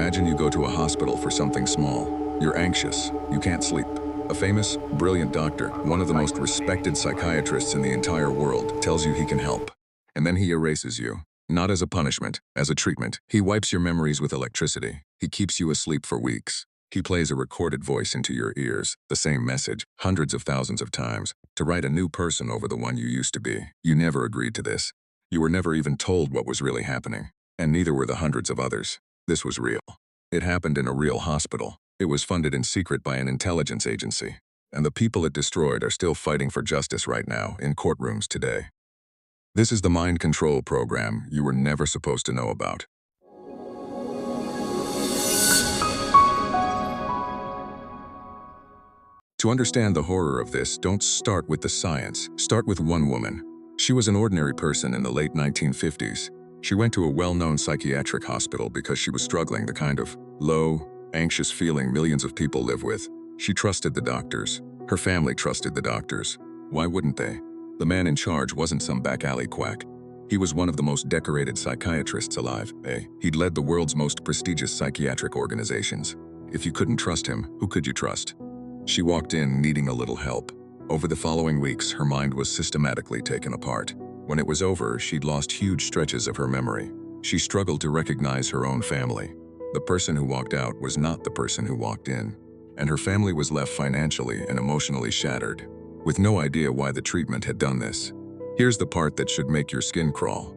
Imagine you go to a hospital for something small. You're anxious. You can't sleep. A famous, brilliant doctor, one of the most respected psychiatrists in the entire world, tells you he can help. And then he erases you. Not as a punishment, as a treatment. He wipes your memories with electricity. He keeps you asleep for weeks. He plays a recorded voice into your ears, the same message, hundreds of thousands of times, to write a new person over the one you used to be. You never agreed to this. You were never even told what was really happening. And neither were the hundreds of others. This was real. It happened in a real hospital. It was funded in secret by an intelligence agency. And the people it destroyed are still fighting for justice right now in courtrooms today. This is the mind control program you were never supposed to know about. To understand the horror of this, don't start with the science. Start with one woman. She was an ordinary person in the late 1950s. She went to a well-known psychiatric hospital because she was struggling the kind of low, anxious feeling millions of people live with. She trusted the doctors. Her family trusted the doctors. Why wouldn't they? The man in charge wasn't some back alley quack. He was one of the most decorated psychiatrists alive. He'd led the world's most prestigious psychiatric organizations. If you couldn't trust him, who could you trust? She walked in needing a little help. Over the following weeks, her mind was systematically taken apart. When it was over, she'd lost huge stretches of her memory. She struggled to recognize her own family. The person who walked out was not the person who walked in. And her family was left financially and emotionally shattered, with no idea why the treatment had done this. Here's the part that should make your skin crawl.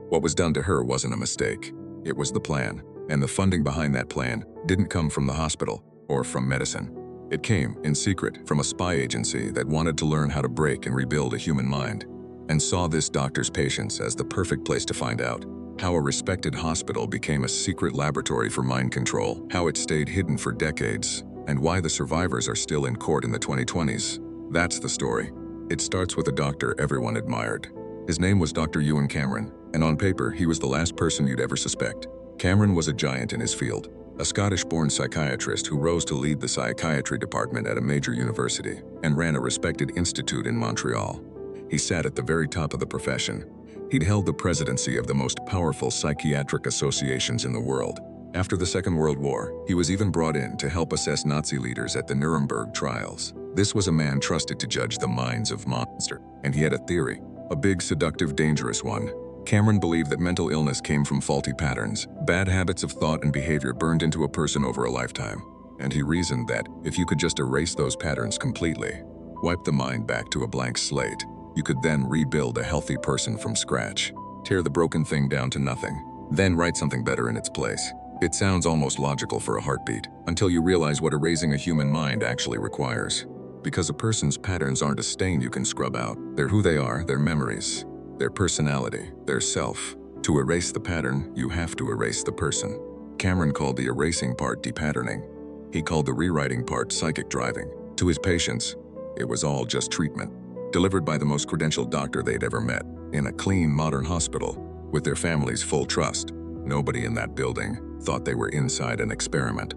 What was done to her wasn't a mistake. It was the plan. And the funding behind that plan didn't come from the hospital or from medicine. It came, in secret, from a spy agency that wanted to learn how to break and rebuild a human mind, and saw this doctor's patients as the perfect place to find out how a respected hospital became a secret laboratory for mind control, how it stayed hidden for decades, and why the survivors are still in court in the 2020s. That's the story. It starts with a doctor everyone admired. His name was Dr. Ewen Cameron, and on paper, he was the last person you'd ever suspect. Cameron was a giant in his field, a Scottish-born psychiatrist who rose to lead the psychiatry department at a major university and ran a respected institute in Montreal. He sat at the very top of the profession. He'd held the presidency of the most powerful psychiatric associations in the world. After the Second World War, he was even brought in to help assess Nazi leaders at the Nuremberg trials. This was a man trusted to judge the minds of monsters, and he had a theory, a big, seductive, dangerous one. Cameron believed that mental illness came from faulty patterns, bad habits of thought and behavior burned into a person over a lifetime. And he reasoned that if you could just erase those patterns completely, wipe the mind back to a blank slate, you could then rebuild a healthy person from scratch, tear the broken thing down to nothing, then write something better in its place. It sounds almost logical for a heartbeat, until you realize what erasing a human mind actually requires. Because a person's patterns aren't a stain you can scrub out. They're who they are, their memories, their personality, their self. To erase the pattern, you have to erase the person. Cameron called the erasing part depatterning. He called the rewriting part psychic driving. To his patients, it was all just treatment, delivered by the most credentialed doctor they'd ever met, in a clean, modern hospital, with their family's full trust. Nobody in that building thought they were inside an experiment.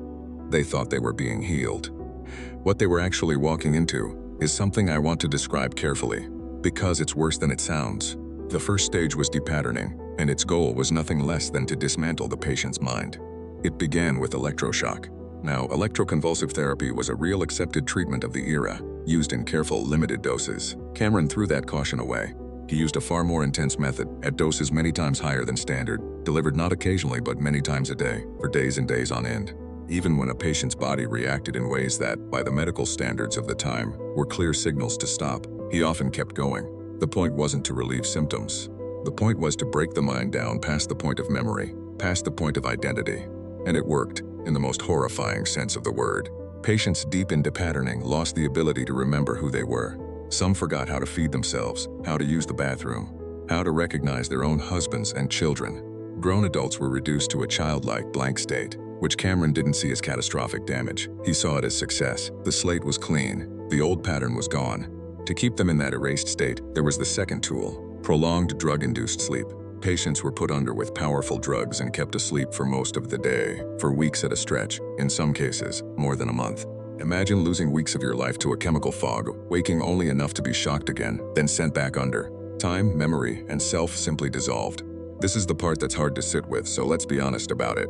They thought they were being healed. What they were actually walking into is something I want to describe carefully, because it's worse than it sounds. The first stage was depatterning, and its goal was nothing less than to dismantle the patient's mind. It began with electroshock. Now, electroconvulsive therapy was a real accepted treatment of the era, used in careful, limited doses. Cameron threw that caution away. He used a far more intense method, at doses many times higher than standard, delivered not occasionally but many times a day, for days and days on end. Even when a patient's body reacted in ways that, by the medical standards of the time, were clear signals to stop, he often kept going. The point wasn't to relieve symptoms. The point was to break the mind down past the point of memory, past the point of identity. And it worked, in the most horrifying sense of the word. Patients deep in depatterning lost the ability to remember who they were. Some forgot how to feed themselves, how to use the bathroom, how to recognize their own husbands and children. Grown adults were reduced to a childlike blank state, which Cameron didn't see as catastrophic damage. He saw it as success. The slate was clean. The old pattern was gone. To keep them in that erased state, there was the second tool, prolonged drug-induced sleep. Patients were put under with powerful drugs and kept asleep for most of the day, for weeks at a stretch, in some cases, more than a month. Imagine losing weeks of your life to a chemical fog, waking only enough to be shocked again, then sent back under. Time, memory, and self simply dissolved. This is the part that's hard to sit with, so let's be honest about it.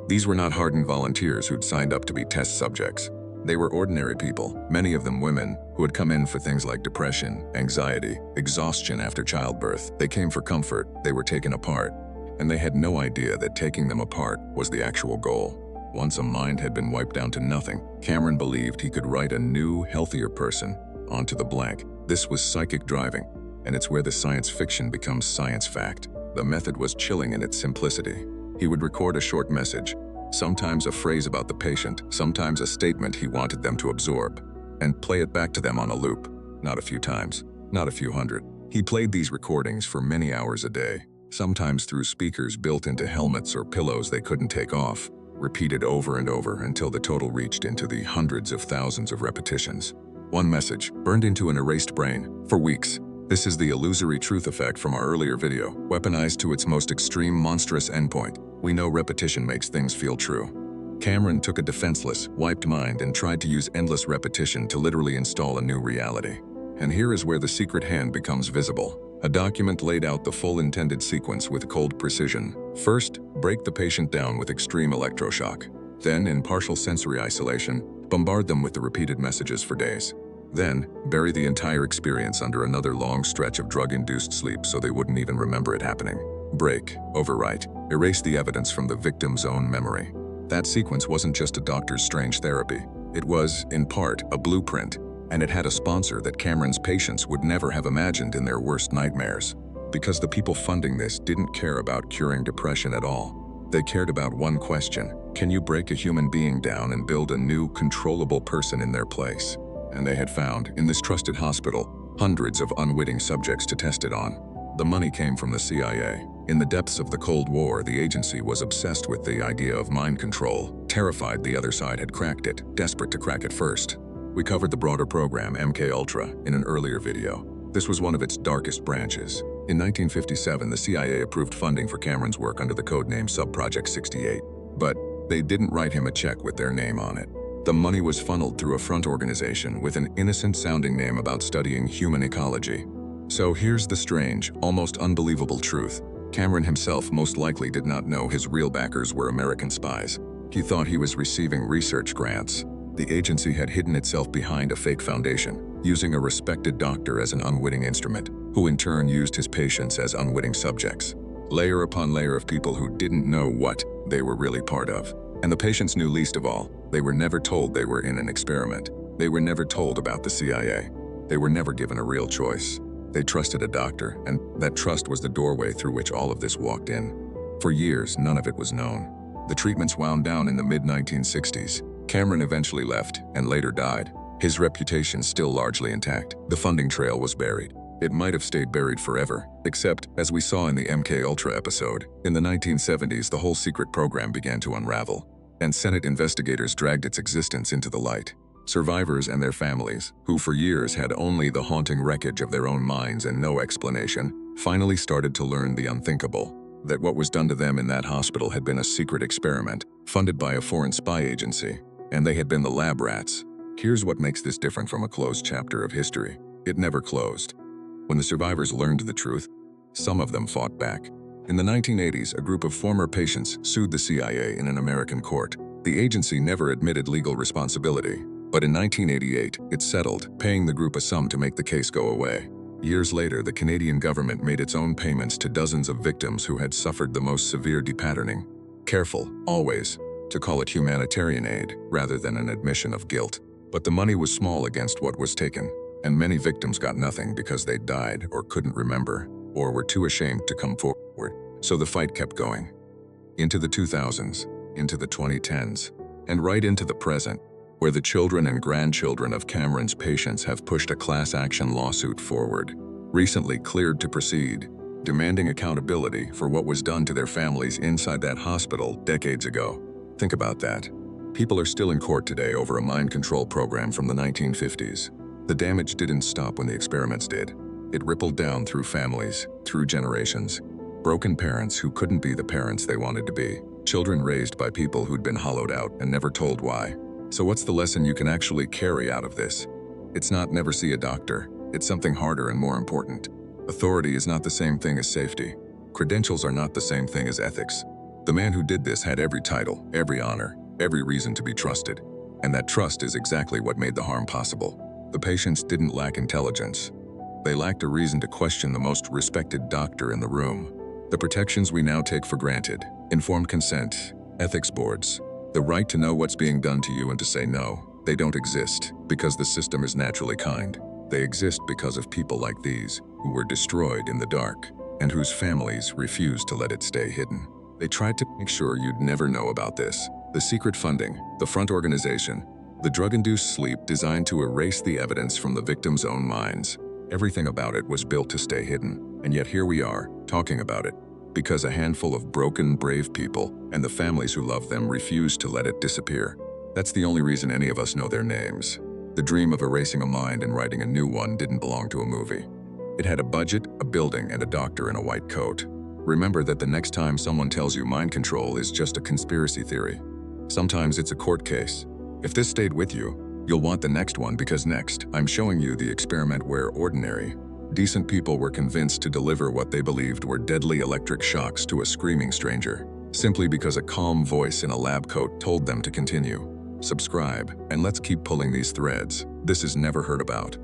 These were not hardened volunteers who'd signed up to be test subjects. They were ordinary people, many of them women, who had come in for things like depression, anxiety, exhaustion after childbirth. They came for comfort, they were taken apart, and they had no idea that taking them apart was the actual goal. Once a mind had been wiped down to nothing, Cameron believed he could write a new, healthier person onto the blank. This was psychic driving, and it's where the science fiction becomes science fact. The method was chilling in its simplicity. He would record a short message, sometimes a phrase about the patient, sometimes a statement he wanted them to absorb, and play it back to them on a loop. Not a few times, not a few hundred. He played these recordings for many hours a day, sometimes through speakers built into helmets or pillows they couldn't take off, repeated over and over until the total reached into the hundreds of thousands of repetitions. One message, burned into an erased brain, for weeks. This is the illusory truth effect from our earlier video, weaponized to its most extreme, monstrous endpoint. We know repetition makes things feel true. Cameron took a defenseless, wiped mind and tried to use endless repetition to literally install a new reality. And here is where the secret hand becomes visible. A document laid out the full intended sequence with cold precision. First, break the patient down with extreme electroshock. Then, in partial sensory isolation, bombard them with the repeated messages for days. Then, bury the entire experience under another long stretch of drug-induced sleep so they wouldn't even remember it happening. Break, overwrite, erase the evidence from the victim's own memory. That sequence wasn't just a doctor's strange therapy. It was, in part, a blueprint, and it had a sponsor that Cameron's patients would never have imagined in their worst nightmares. Because the people funding this didn't care about curing depression at all. They cared about one question: can you break a human being down and build a new, controllable person in their place? And they had found, in this trusted hospital, hundreds of unwitting subjects to test it on. The money came from the CIA. In the depths of the Cold War, the agency was obsessed with the idea of mind control, terrified the other side had cracked it, desperate to crack it first. We covered the broader program, MKUltra, in an earlier video. This was one of its darkest branches. In 1957, the CIA approved funding for Cameron's work under the codename Subproject 68. But they didn't write him a check with their name on it. The money was funneled through a front organization with an innocent-sounding name about studying human ecology. So here's the strange, almost unbelievable truth. Cameron himself most likely did not know his real backers were American spies. He thought he was receiving research grants. The agency had hidden itself behind a fake foundation, using a respected doctor as an unwitting instrument, who in turn used his patients as unwitting subjects. Layer upon layer of people who didn't know what they were really part of. And the patients knew least of all. They were never told they were in an experiment. They were never told about the CIA. They were never given a real choice. They trusted a doctor, and that trust was the doorway through which all of this walked in. For years, none of it was known. The treatments wound down in the mid-1960s. Cameron eventually left and later died. His reputation still largely intact. The funding trail was buried. It might have stayed buried forever, except, as we saw in the MKUltra episode, in the 1970s the whole secret program began to unravel, and Senate investigators dragged its existence into the light. Survivors and their families, who for years had only the haunting wreckage of their own minds and no explanation, finally started to learn the unthinkable, that what was done to them in that hospital had been a secret experiment, funded by a foreign spy agency, and they had been the lab rats. Here's what makes this different from a closed chapter of history. It never closed. When the survivors learned the truth, some of them fought back. In the 1980s, a group of former patients sued the CIA in an American court. The agency never admitted legal responsibility, but in 1988, it settled, paying the group a sum to make the case go away. Years later, the Canadian government made its own payments to dozens of victims who had suffered the most severe depatterning. Careful, always, to call it humanitarian aid rather than an admission of guilt. But the money was small against what was taken, and many victims got nothing because they died or couldn't remember, or were too ashamed to come forward. So the fight kept going. Into the 2000s, into the 2010s, and right into the present, where the children and grandchildren of Cameron's patients have pushed a class action lawsuit forward, recently cleared to proceed, demanding accountability for what was done to their families inside that hospital decades ago. Think about that. People are still in court today over a mind control program from the 1950s. The damage didn't stop when the experiments did. It rippled down through families, through generations. Broken parents who couldn't be the parents they wanted to be. Children raised by people who'd been hollowed out and never told why. So what's the lesson you can actually carry out of this? It's not never see a doctor. It's something harder and more important. Authority is not the same thing as safety. Credentials are not the same thing as ethics. The man who did this had every title, every honor, every reason to be trusted. And that trust is exactly what made the harm possible. The patients didn't lack intelligence. They lacked a reason to question the most respected doctor in the room. The protections we now take for granted, informed consent, ethics boards, the right to know what's being done to you and to say no, they don't exist because the system is naturally kind. They exist because of people like these, who were destroyed in the dark, and whose families refused to let it stay hidden. They tried to make sure you'd never know about this. The secret funding, the front organization, the drug-induced sleep designed to erase the evidence from the victims' own minds. Everything about it was built to stay hidden, and yet here we are, talking about it, because a handful of broken, brave people and the families who love them refused to let it disappear. That's the only reason any of us know their names. The dream of erasing a mind and writing a new one didn't belong to a movie. It had a budget, a building, and a doctor in a white coat. Remember that the next time someone tells you mind control is just a conspiracy theory. Sometimes it's a court case. If this stayed with you, you'll want the next one because next, I'm showing you the experiment where ordinary, decent people were convinced to deliver what they believed were deadly electric shocks to a screaming stranger, simply because a calm voice in a lab coat told them to continue. Subscribe, and let's keep pulling these threads. This is never heard about.